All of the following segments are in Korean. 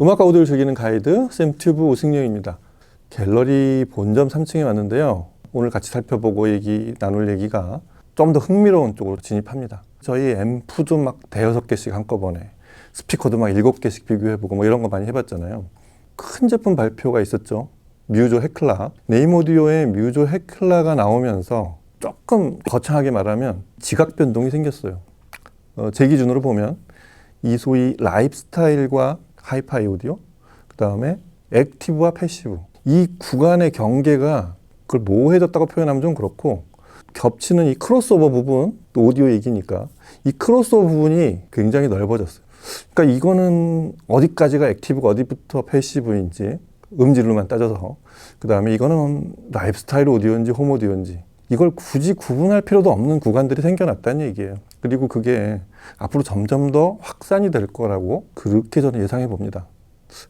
음악과 오디오를 즐기는 가이드 샘튜브 오승영입니다. 갤러리 본점 3층에 왔는데요. 오늘 같이 살펴보고 나눌 얘기가 좀 더 흥미로운 쪽으로 진입합니다. 저희 앰프도 막 대여섯 개씩 한꺼번에, 스피커도 막 7개씩 비교해보고 뭐 이런 거 많이 해봤잖아요. 큰 제품 발표가 있었죠. 뮤조 헤클라. 네임오디오에 뮤조 헤클라가 나오면서 조금 거창하게 말하면 지각 변동이 생겼어요. 제 기준으로 보면 이 소위 라이프스타일과 하이파이 오디오, 그 다음에 액티브와 패시브, 이 구간의 경계가 그걸 모호해졌다고 표현하면 좀 그렇고, 겹치는 이 크로스오버 부분, 또 오디오 얘기니까 이 크로스오버 부분이 굉장히 넓어졌어요. 그러니까 이거는 어디까지가 액티브가 어디부터 패시브인지 음질로만 따져서, 그 다음에 이거는 라이프스타일 오디오인지 홈 오디오인지 이걸 굳이 구분할 필요도 없는 구간들이 생겨났다는 얘기예요. 그리고 그게 앞으로 점점 더 확산이 될 거라고 그렇게 저는 예상해 봅니다.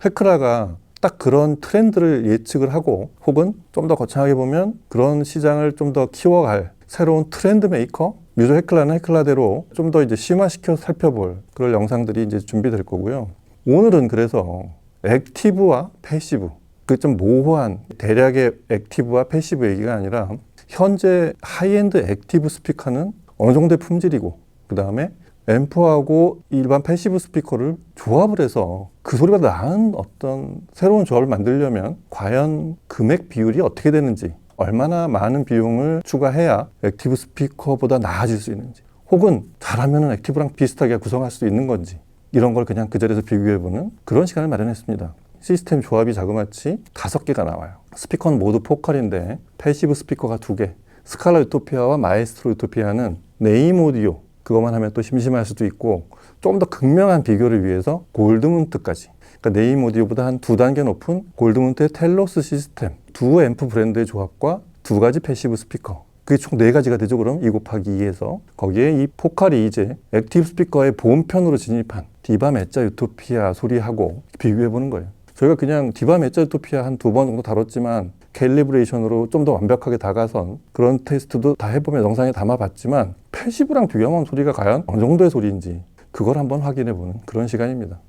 헤클라가 딱 그런 트렌드를 예측을 하고, 혹은 좀 더 거창하게 보면 그런 시장을 좀 더 키워갈 새로운 트렌드 메이커, 뮤조 헤클라는 헤클라대로 좀 더 이제 심화시켜 살펴볼 그런 영상들이 이제 준비될 거고요. 오늘은 그래서 액티브와 패시브, 그 좀 모호한 대략의 액티브와 패시브 얘기가 아니라 현재 하이엔드 액티브 스피커는 어느 정도의 품질이고, 그 다음에 앰프하고 일반 패시브 스피커를 조합을 해서 그 소리가 나은 어떤 새로운 조합을 만들려면 과연 금액 비율이 어떻게 되는지, 얼마나 많은 비용을 추가해야 액티브 스피커보다 나아질 수 있는지, 혹은 잘하면 액티브랑 비슷하게 구성할 수 있는 건지, 이런 걸 그냥 그 자리에서 비교해보는 그런 시간을 마련했습니다. 시스템 조합이 자그마치 5개가 나와요. 스피커는 모두 포컬인데 패시브 스피커가 2개, 스칼라 유토피아와 마에스트로 유토피아는 네임 오디오, 그것만 하면 또 심심할 수도 있고, 좀 더 극명한 비교를 위해서 골드문트까지, 그러니까 네임 오디오보다 한 2단계 높은 골드문트의 텔로스 시스템, 두 앰프 브랜드의 조합과 2가지 패시브 스피커, 그게 총 4가지가 되죠. 그럼 2 곱하기 2에서 거기에 이 포칼이 이제 액티브 스피커의 본편으로 진입한 디바 메짜 유토피아 소리하고 비교해보는 거예요. 저희가 그냥 디바 메짜 유토피아 한 2번 정도 다뤘지만, 캘리브레이션으로 좀 더 완벽하게 다가선 그런 테스트도 다 해보면 영상에 담아봤지만, 패시브랑 비교하면 소리가 과연 어느 정도의 소리인지 그걸 한번 확인해보는 그런 시간입니다.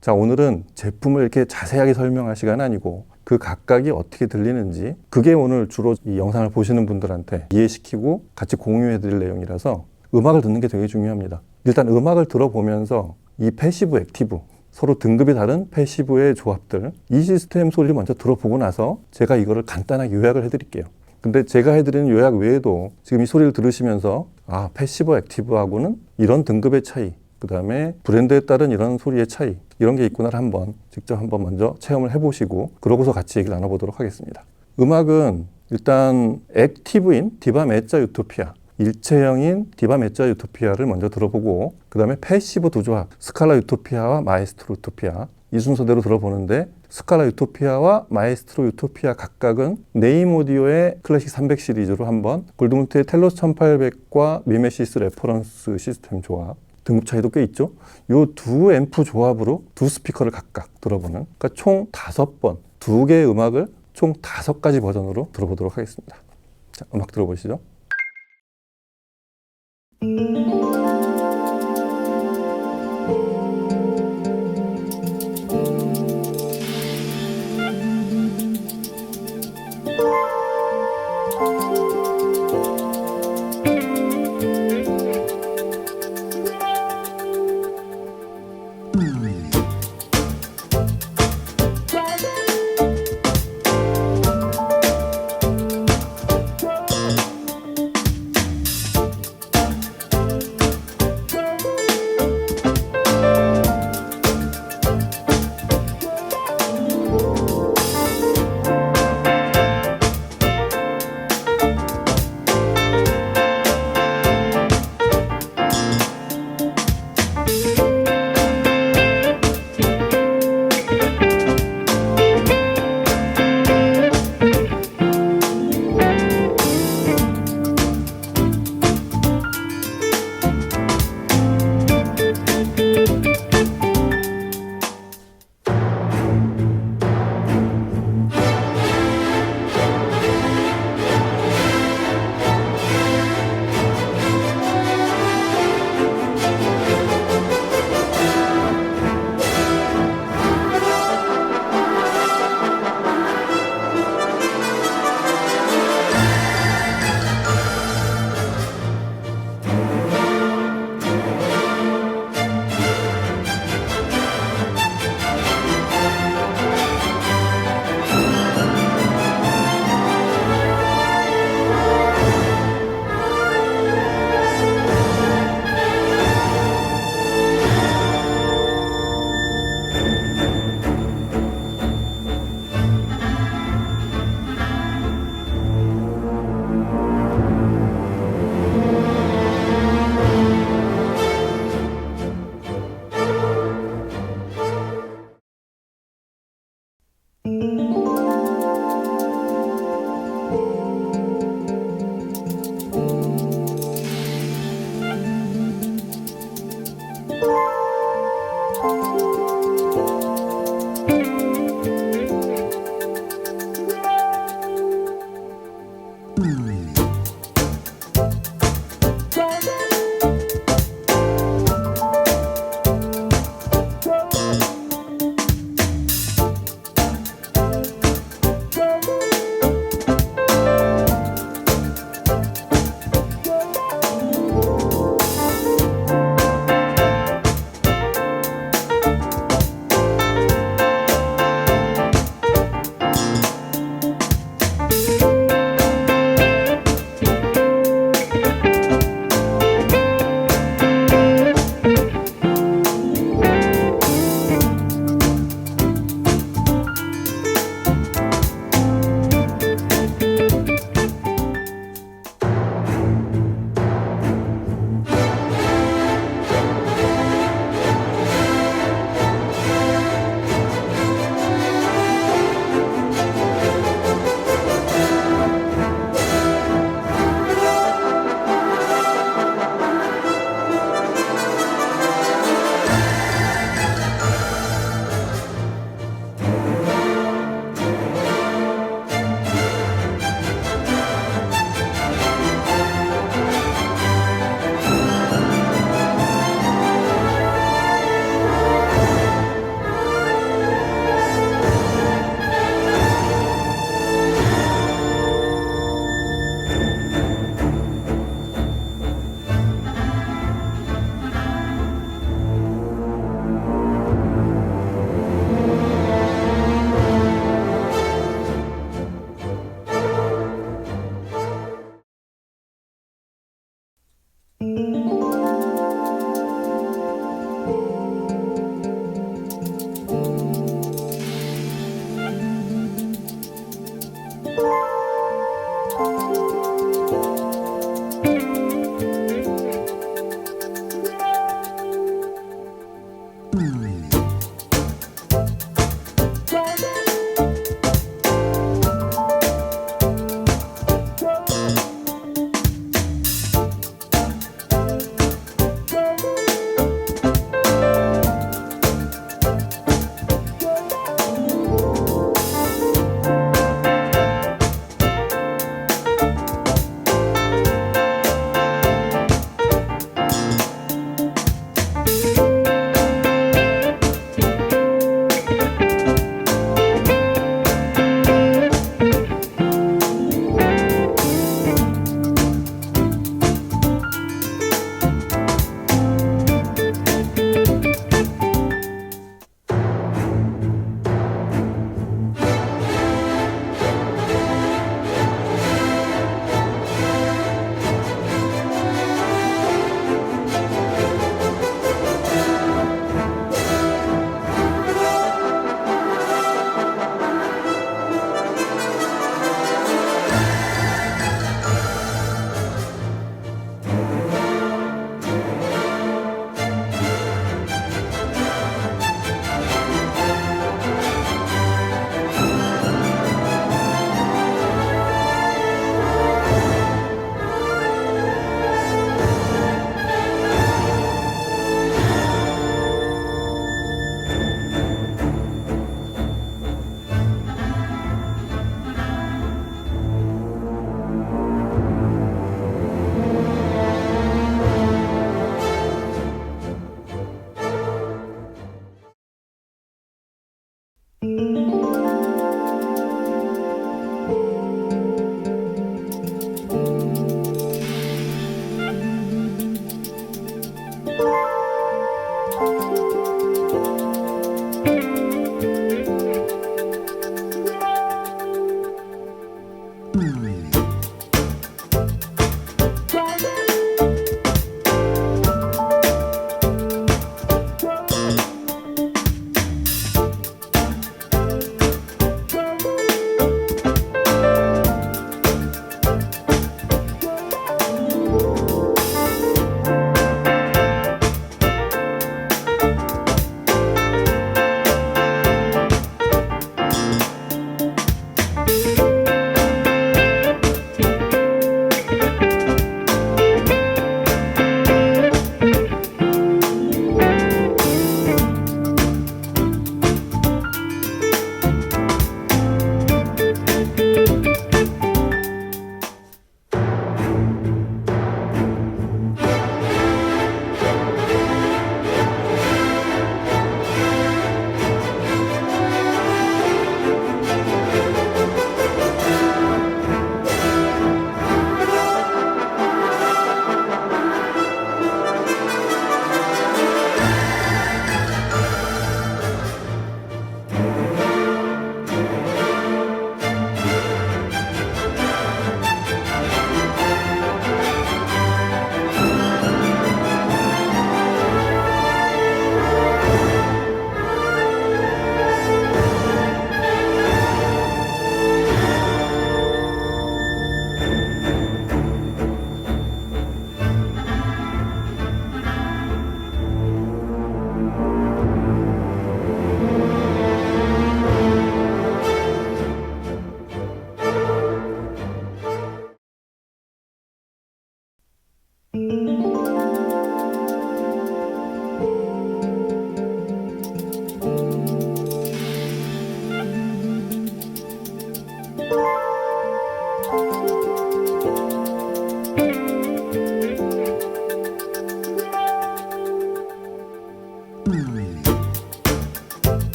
자, 오늘은 제품을 이렇게 자세하게 설명할 시간은 아니고 그 각각이 어떻게 들리는지, 그게 오늘 주로 이 영상을 보시는 분들한테 이해시키고 같이 공유해드릴 내용이라서 음악을 듣는 게 되게 중요합니다. 일단 음악을 들어보면서 이 패시브, 액티브, 서로 등급이 다른 패시브의 조합들, 이 시스템 소리를 먼저 들어보고 나서 제가 이거를 간단하게 요약을 해드릴게요. 근데 제가 해드리는 요약 외에도 지금 이 소리를 들으시면서 패시브, 액티브하고는 이런 등급의 차이, 그 다음에 브랜드에 따른 이런 소리의 차이, 이런 게 있구나를 직접 한번 먼저 체험을 해보시고, 그러고서 같이 얘기를 나눠보도록 하겠습니다. 음악은 일단 액티브인 디바 메짜 유토피아, 일체형인 디바 메짜 유토피아를 먼저 들어보고, 그 다음에 패시브 두 조합, 스칼라 유토피아와 마에스트로 유토피아, 이 순서대로 들어보는데, 스칼라 유토피아와 마에스트로 유토피아 각각은 네임 오디오의 클래식 300 시리즈로 한번, 골드문트의 텔로스 1800과 미메시스 레퍼런스 시스템 조합, 등급 차이도 꽤 있죠. 요 두 앰프 조합으로 2 스피커를 각각 들어보는, 그러니까 총 5번, 2개의 음악을 총 5가지 버전으로 들어보도록 하겠습니다. 자, 음악 들어보시죠.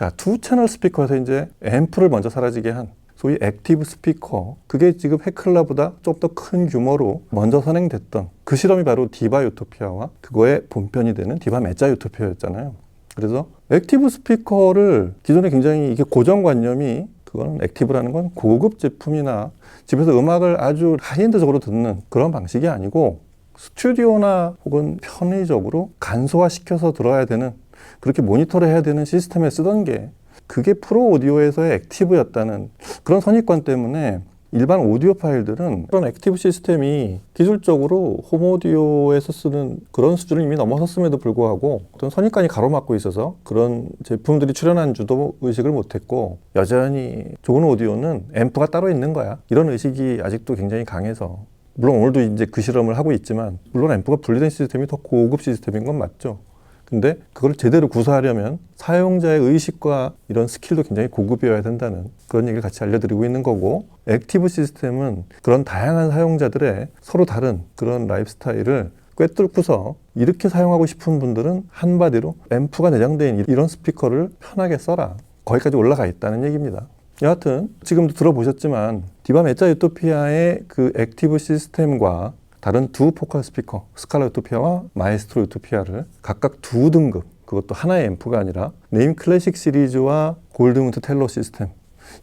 자, 투 채널 스피커에서 이제 앰프를 먼저 사라지게 한 소위 액티브 스피커, 그게 지금 헤클라보다 좀 더 큰 규모로 먼저 선행됐던 그 실험이 바로 디바 유토피아와 그거의 본편이 되는 디바 메자 유토피아였잖아요. 그래서 액티브 스피커를 기존에 굉장히 이게 고정관념이, 그거는 액티브라는 건 고급 제품이나 집에서 음악을 아주 하이엔드적으로 듣는 그런 방식이 아니고 스튜디오나 혹은 편의적으로 간소화시켜서 들어야 되는, 그렇게 모니터를 해야 되는 시스템에 쓰던 게, 그게 프로 오디오에서의 액티브였다는 그런 선입관 때문에 일반 오디오 파일들은 그런 액티브 시스템이 기술적으로 홈 오디오에서 쓰는 그런 수준을 이미 넘어섰음에도 불구하고 어떤 선입관이 가로막고 있어서 그런 제품들이 출현한 줄도 의식을 못했고, 여전히 좋은 오디오는 앰프가 따로 있는 거야, 이런 의식이 아직도 굉장히 강해서, 물론 오늘도 이제 그 실험을 하고 있지만, 물론 앰프가 분리된 시스템이 더 고급 시스템인 건 맞죠. 근데 그걸 제대로 구사하려면 사용자의 의식과 이런 스킬도 굉장히 고급이어야 된다는 그런 얘기를 같이 알려드리고 있는 거고, 액티브 시스템은 그런 다양한 사용자들의 서로 다른 그런 라이프 스타일을 꿰뚫고서 이렇게 사용하고 싶은 분들은 한마디로 앰프가 내장된 이런 스피커를 편하게 써라, 거기까지 올라가 있다는 얘기입니다. 여하튼 지금도 들어보셨지만 디바 메자 유토피아의 그 액티브 시스템과 다른 두 포컬 스피커, 스칼라 유토피아와 마에스트로 유토피아를 각각 두 등급, 그것도 하나의 앰프가 아니라 네임 클래식 시리즈와 골드문트 텔러 시스템,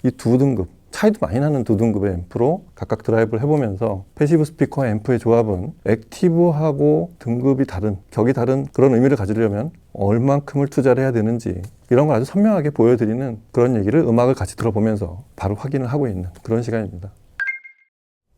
이 두 등급, 차이도 많이 나는 두 등급의 앰프로 각각 드라이브를 해보면서 패시브 스피커와 앰프의 조합은 액티브하고 등급이 다른, 격이 다른 그런 의미를 가지려면 얼만큼을 투자를 해야 되는지, 이런 걸 아주 선명하게 보여드리는 그런 얘기를 음악을 같이 들어보면서 바로 확인을 하고 있는 그런 시간입니다.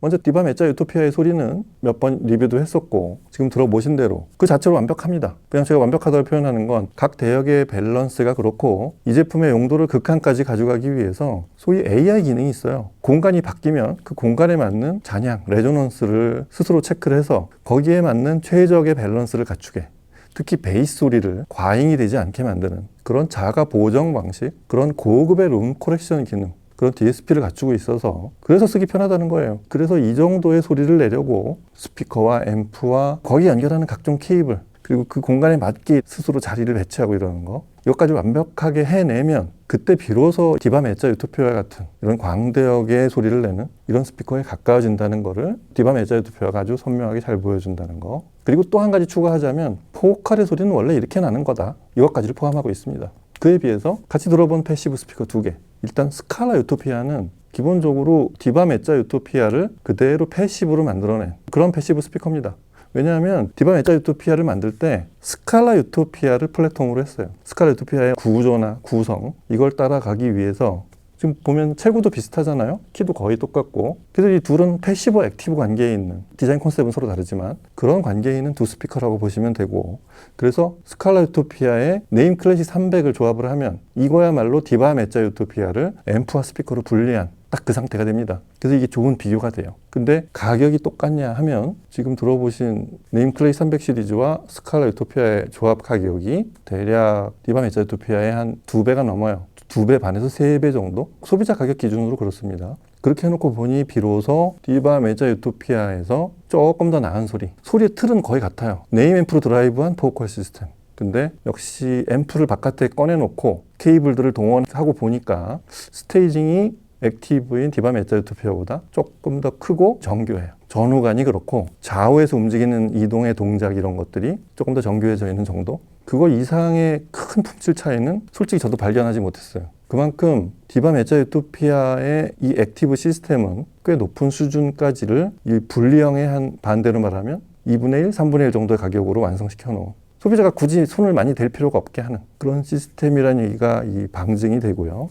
먼저 디바 메자 유토피아의 소리는 몇 번 리뷰도 했었고 지금 들어보신 대로 그 자체로 완벽합니다. 그냥 제가 완벽하다고 표현하는 건 각 대역의 밸런스가 그렇고, 이 제품의 용도를 극한까지 가져가기 위해서 소위 AI 기능이 있어요. 공간이 바뀌면 그 공간에 맞는 잔향, 레조넌스를 스스로 체크를 해서 거기에 맞는 최적의 밸런스를 갖추게, 특히 베이스 소리를 과잉이 되지 않게 만드는 그런 자가 보정 방식, 그런 고급의 룸 코렉션 기능, 그런 DSP를 갖추고 있어서 그래서 쓰기 편하다는 거예요. 그래서 이 정도의 소리를 내려고 스피커와 앰프와 거기 연결하는 각종 케이블, 그리고 그 공간에 맞게 스스로 자리를 배치하고 이러는 거, 이것까지 완벽하게 해내면 그때 비로소 디바 메자 유토피아 같은 이런 광대역의 소리를 내는 이런 스피커에 가까워진다는 거를 디바 메자 유토피아가 아주 선명하게 잘 보여준다는 거. 그리고 또 한 가지 추가하자면 포컬의 소리는 원래 이렇게 나는 거다, 이것까지를 포함하고 있습니다. 그에 비해서 같이 들어본 패시브 스피커 두 개, 일단 스칼라 유토피아는 기본적으로 디바 메자 유토피아를 그대로 패시브로 만들어낸 그런 패시브 스피커입니다. 왜냐하면 디바 메자 유토피아를 만들 때 스칼라 유토피아를 플랫폼으로 했어요. 스칼라 유토피아의 구조나 구성, 이걸 따라가기 위해서 지금 보면 채구도 비슷하잖아요. 키도 거의 똑같고. 그래서 이 둘은 패시브 액티브 관계에 있는, 디자인 컨셉은 서로 다르지만 그런 관계에 있는 두 스피커라고 보시면 되고, 그래서 스칼라 유토피아의 네임 클래식 300을 조합을 하면 이거야말로 디바 메자 유토피아를 앰프와 스피커로 분리한 딱 그 상태가 됩니다. 그래서 이게 좋은 비교가 돼요. 근데 가격이 똑같냐 하면 지금 들어보신 네임 클래식 300 시리즈와 스칼라 유토피아의 조합 가격이 대략 디바 메자 유토피아의 한 2배가 넘어요. 2배 반에서 3배 정도? 소비자 가격 기준으로 그렇습니다. 그렇게 해놓고 보니 비로소 디바 메자 유토피아에서 조금 더 나은 소리, 소리의 틀은 거의 같아요. 네임 앰프로 드라이브한 포컬 시스템. 근데 역시 앰프를 바깥에 꺼내놓고 케이블들을 동원하고 보니까 스테이징이 액티브인 디바 메자 유토피아보다 조금 더 크고 정교해요. 전후관이 그렇고 좌우에서 움직이는 이동의 동작, 이런 것들이 조금 더 정교해져 있는 정도? 그거 이상의 큰 품질 차이는 솔직히 저도 발견하지 못했어요. 그만큼 디바 메자 유토피아의 이 액티브 시스템은 꽤 높은 수준까지를 이 분리형의 한 반대로 말하면 2분의 1, 3분의 1 정도의 가격으로 완성시켜 놓은, 소비자가 굳이 손을 많이 댈 필요가 없게 하는 그런 시스템이라는 얘기가 이 방증이 되고요.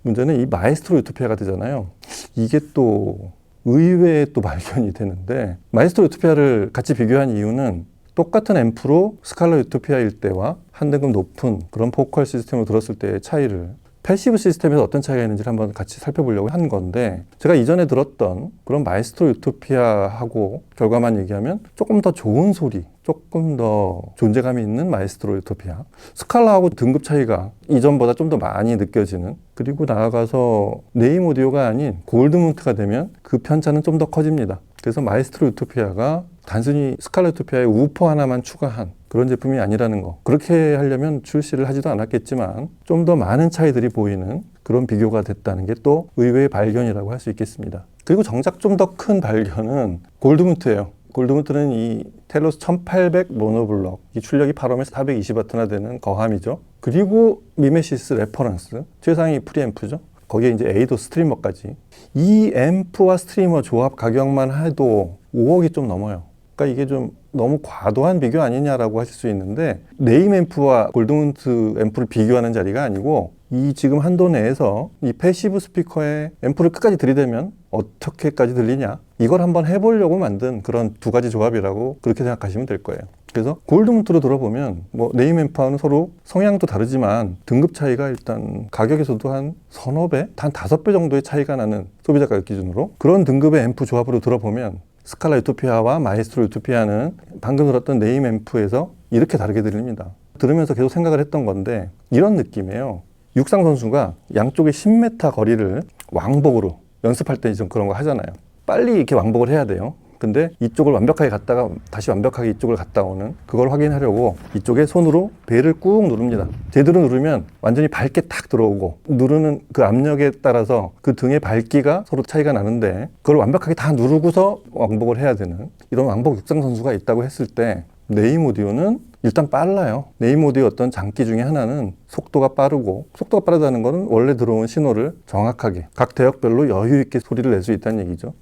문제는 이 마에스트로 유토피아가 되잖아요. 이게 또 의외의 또 발견이 되는데, 마에스트로 유토피아를 같이 비교한 이유는 똑같은 앰프로 스칼라 유토피아일 때와 한 등급 높은 그런 포컬 시스템으로 들었을 때의 차이를, 패시브 시스템에서 어떤 차이가 있는지를 한번 같이 살펴보려고 한 건데, 제가 이전에 들었던 그런 마에스트로 유토피아하고 결과만 얘기하면 조금 더 좋은 소리, 조금 더 존재감이 있는 마에스트로 유토피아, 스칼라하고 등급 차이가 이전보다 좀 더 많이 느껴지는, 그리고 나아가서 네임 오디오가 아닌 골드문트가 되면 그 편차는 좀 더 커집니다. 그래서 마에스트로 유토피아가 단순히 스칼라 유토피아의 우퍼 하나만 추가한 그런 제품이 아니라는 거. 그렇게 하려면 출시를 하지도 않았겠지만 좀 더 많은 차이들이 보이는 그런 비교가 됐다는 게 또 의외의 발견이라고 할 수 있겠습니다. 그리고 정작 좀 더 큰 발견은 골드문트예요. 골드문트는 이 텔로스 1800 모노블럭, 이 출력이 8옴에서 420W나 되는 거함이죠. 그리고 미메시스 레퍼런스, 최상위 프리앰프죠. 거기에 이제 에이도 스트리머까지. 이 앰프와 스트리머 조합 가격만 해도 5억이 좀 넘어요. 그러니까 이게 좀 너무 과도한 비교 아니냐라고 하실 수 있는데, 네임 앰프와 골드문트 앰프를 비교하는 자리가 아니고 이 지금 한도 내에서 이 패시브 스피커에 앰프를 끝까지 들이대면 어떻게까지 들리냐, 이걸 한번 해보려고 만든 그런 두 가지 조합이라고 그렇게 생각하시면 될 거예요. 그래서 골드문트로 들어보면 뭐 네임 앰프와는 서로 성향도 다르지만 등급 차이가 일단 가격에서도 한 서너 배, 한 5배 정도의 차이가 나는, 소비자 가격 기준으로 그런 등급의 앰프 조합으로 들어보면 스칼라 유토피아와 마에스트로 유토피아는 방금 들었던 네임 앰프에서 이렇게 다르게 들립니다. 들으면서 계속 생각을 했던 건데 이런 느낌이에요. 육상 선수가 양쪽에 10m 거리를 왕복으로 연습할 때 좀 그런 거 하잖아요. 빨리 이렇게 왕복을 해야 돼요. 근데 이쪽을 완벽하게 갔다가 다시 완벽하게 이쪽을 갔다 오는, 그걸 확인하려고 이쪽에 손으로 배를 꾹 누릅니다. 제대로 누르면 완전히 밝게 탁 들어오고, 누르는 그 압력에 따라서 그 등의 밝기가 서로 차이가 나는데 그걸 완벽하게 다 누르고서 왕복을 해야 되는 이런 왕복 육상 선수가 있다고 했을 때, 네임 오디오는 일단 빨라요. 네임 오디오 어떤 장기 중에 하나는 속도가 빠르고, 속도가 빠르다는 거는 원래 들어온 신호를 정확하게 각 대역별로 여유 있게 소리를 낼 수 있다는 얘기죠.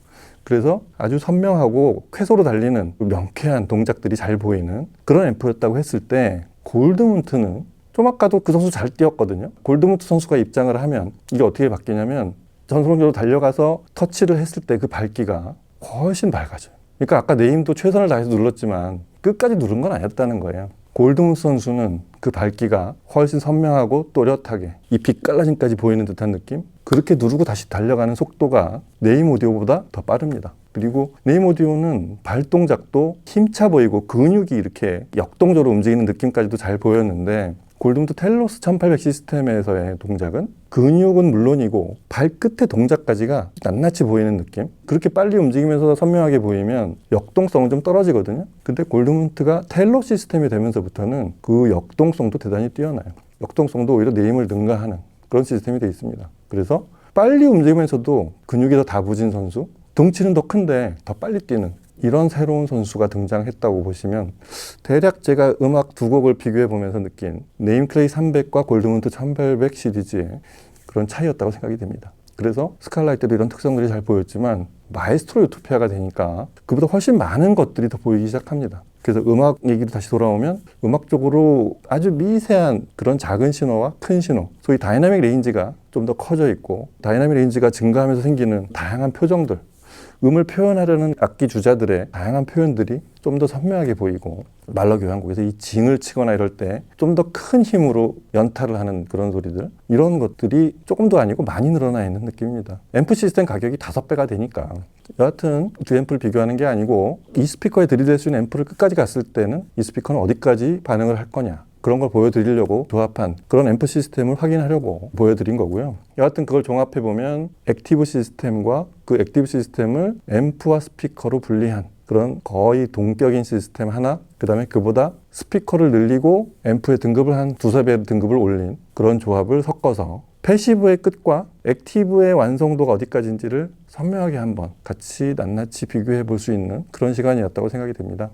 그래서 아주 선명하고 쾌소로 달리는 명쾌한 동작들이 잘 보이는 그런 앰프였다고 했을 때, 골드문트는 좀 아까도 그 선수 잘 뛰었거든요. 골드문트 선수가 입장을 하면 이게 어떻게 바뀌냐면, 전속력으로 달려가서 터치를 했을 때 그 밝기가 훨씬 밝아져요. 그러니까 아까 네임도 최선을 다해서 눌렀지만 끝까지 누른 건 아니었다는 거예요. 골드문트 선수는 그 밝기가 훨씬 선명하고 또렷하게 이 빛깔라짐까지 보이는 듯한 느낌? 그렇게 누르고 다시 달려가는 속도가 네임 오디오보다 더 빠릅니다. 그리고 네임 오디오는 발동작도 힘차 보이고 근육이 이렇게 역동적으로 움직이는 느낌까지도 잘 보였는데, 골드문트 텔로스 1800 시스템에서의 동작은 근육은 물론이고 발끝의 동작까지가 낱낱이 보이는 느낌? 그렇게 빨리 움직이면서 선명하게 보이면 역동성은 좀 떨어지거든요. 근데 골드문트가 텔로 시스템이 되면서부터는 그 역동성도 대단히 뛰어나요. 역동성도 오히려 네임을 능가하는 그런 시스템이 되어 있습니다. 그래서 빨리 움직이면서도 근육이 더 다부진 선수, 덩치는 더 큰데 더 빨리 뛰는 이런 새로운 선수가 등장했다고 보시면, 대략 제가 음악 두 곡을 비교해 보면서 느낀 네임클레이 300과 골드문트 1800 시리즈의 그런 차이였다고 생각이 됩니다. 그래서 스칼라이트 때도 이런 특성들이 잘 보였지만 마에스트로 유토피아가 되니까 그보다 훨씬 많은 것들이 더 보이기 시작합니다. 그래서 음악 얘기로 다시 돌아오면, 음악적으로 아주 미세한 그런 작은 신호와 큰 신호, 소위 다이나믹 레인지가 좀 더 커져 있고, 다이나믹 레인지가 증가하면서 생기는 다양한 표정들, 음을 표현하려는 악기 주자들의 다양한 표현들이 좀 더 선명하게 보이고, 말러 교향곡에서 이 징을 치거나 이럴 때 좀 더 큰 힘으로 연타를 하는 그런 소리들, 이런 것들이 조금도 아니고 많이 늘어나 있는 느낌입니다. 앰프 시스템 가격이 5배가 되니까, 여하튼 두 앰프를 비교하는 게 아니고 이 스피커에 들이댈 수 있는 앰프를 끝까지 갔을 때는 이 스피커는 어디까지 반응을 할 거냐, 그런 걸 보여드리려고 조합한 그런 앰프 시스템을 확인하려고 보여드린 거고요. 여하튼 그걸 종합해보면 액티브 시스템과 그 액티브 시스템을 앰프와 스피커로 분리한 그런 거의 동격인 시스템 하나, 그 다음에 그보다 스피커를 늘리고 앰프의 등급을 한 2~3배 등급을 올린 그런 조합을 섞어서 패시브의 끝과 액티브의 완성도가 어디까지인지를 선명하게 한번 같이 낱낱이 비교해 볼 수 있는 그런 시간이었다고 생각이 됩니다.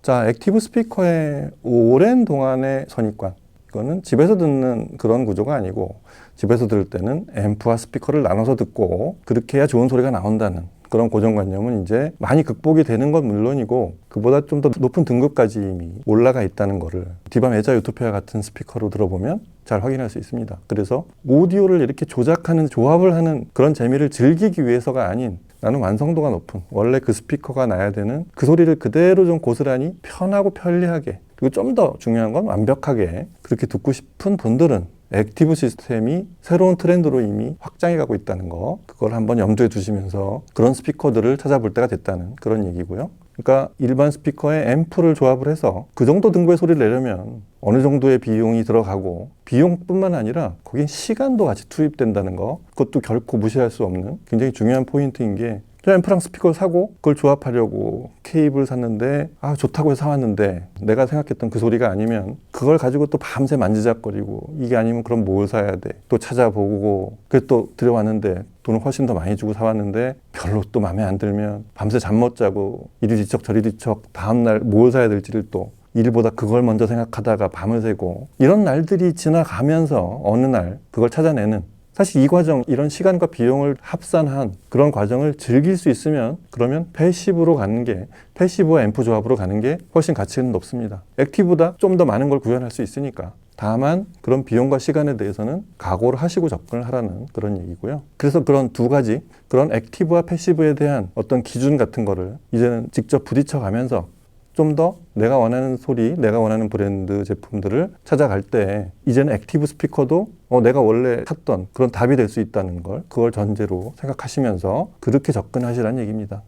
자, 액티브 스피커의 오랜 동안의 선입관, 이거는 집에서 듣는 그런 구조가 아니고, 집에서 들을 때는 앰프와 스피커를 나눠서 듣고 그렇게 해야 좋은 소리가 나온다는 그런 고정관념은 이제 많이 극복이 되는 건 물론이고, 그보다 좀 더 높은 등급까지 이미 올라가 있다는 거를 디바 메자 유토피아 같은 스피커로 들어보면 잘 확인할 수 있습니다. 그래서 오디오를 이렇게 조작하는, 조합을 하는 그런 재미를 즐기기 위해서가 아닌, 나는 완성도가 높은 원래 그 스피커가 나야 되는 그 소리를 그대로 좀 고스란히 편하고 편리하게, 그리고 좀 더 중요한 건 완벽하게 그렇게 듣고 싶은 분들은 액티브 시스템이 새로운 트렌드로 이미 확장해 가고 있다는 거, 그걸 한번 염두에 두시면서 그런 스피커들을 찾아볼 때가 됐다는 그런 얘기고요. 그러니까 일반 스피커에 앰프를 조합을 해서 그 정도 등급의 소리를 내려면 어느 정도의 비용이 들어가고, 비용뿐만 아니라 거긴 시간도 같이 투입된다는 거, 그것도 결코 무시할 수 없는 굉장히 중요한 포인트인 게, 저 앰프랑 스피커를 사고 그걸 조합하려고 케이블 샀는데 좋다고 해서 사왔는데 내가 생각했던 그 소리가 아니면 그걸 가지고 또 밤새 만지작거리고 이게 아니면 그럼 뭘 사야 돼? 또 찾아보고 그래서 또 들여왔는데 돈을 훨씬 더 많이 주고 사왔는데 별로 또 마음에 안 들면 밤새 잠 못 자고 이리 뒤척 저리 뒤척 다음날 뭘 사야 될지를 또 일보다 그걸 먼저 생각하다가 밤을 새고 이런 날들이 지나가면서 어느 날 그걸 찾아내는 사실 이 과정, 이런 시간과 비용을 합산한 그런 과정을 즐길 수 있으면 그러면 패시브로 가는 게, 패시브와 앰프 조합으로 가는 게 훨씬 가치는 높습니다. 액티브보다 좀 더 많은 걸 구현할 수 있으니까. 다만 그런 비용과 시간에 대해서는 각오를 하시고 접근을 하라는 그런 얘기고요. 그래서 그런 두 가지, 그런 액티브와 패시브에 대한 어떤 기준 같은 거를 이제는 직접 부딪혀 가면서 좀 더 내가 원하는 소리, 내가 원하는 브랜드 제품들을 찾아갈 때 이제는 액티브 스피커도 내가 원래 찾던 그런 답이 될 수 있다는 걸 그걸 전제로 생각하시면서 그렇게 접근하시라는 얘기입니다.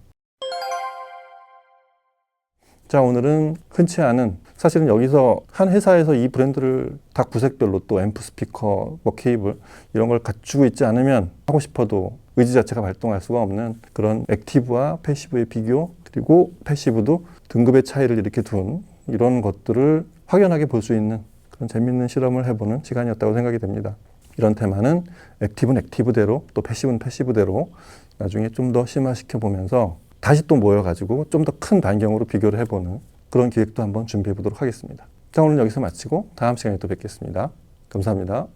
자, 오늘은 흔치 않은 사실은 여기서 한 회사에서 이 브랜드를 다 구색별로 또 앰프 스피커, 뭐 케이블 이런 걸 갖추고 있지 않으면 하고 싶어도 의지 자체가 발동할 수가 없는 그런 액티브와 패시브의 비교 그리고 패시브도 등급의 차이를 이렇게 둔 이런 것들을 확연하게 볼 수 있는 그런 재밌는 실험을 해보는 시간이었다고 생각이 됩니다. 이런 테마는 액티브는 액티브대로 또 패시브는 패시브대로 나중에 좀 더 심화시켜 보면서 다시 또 모여가지고 좀 더 큰 반경으로 비교를 해보는 그런 기획도 한번 준비해 보도록 하겠습니다. 자, 오늘 여기서 마치고 다음 시간에 또 뵙겠습니다. 감사합니다.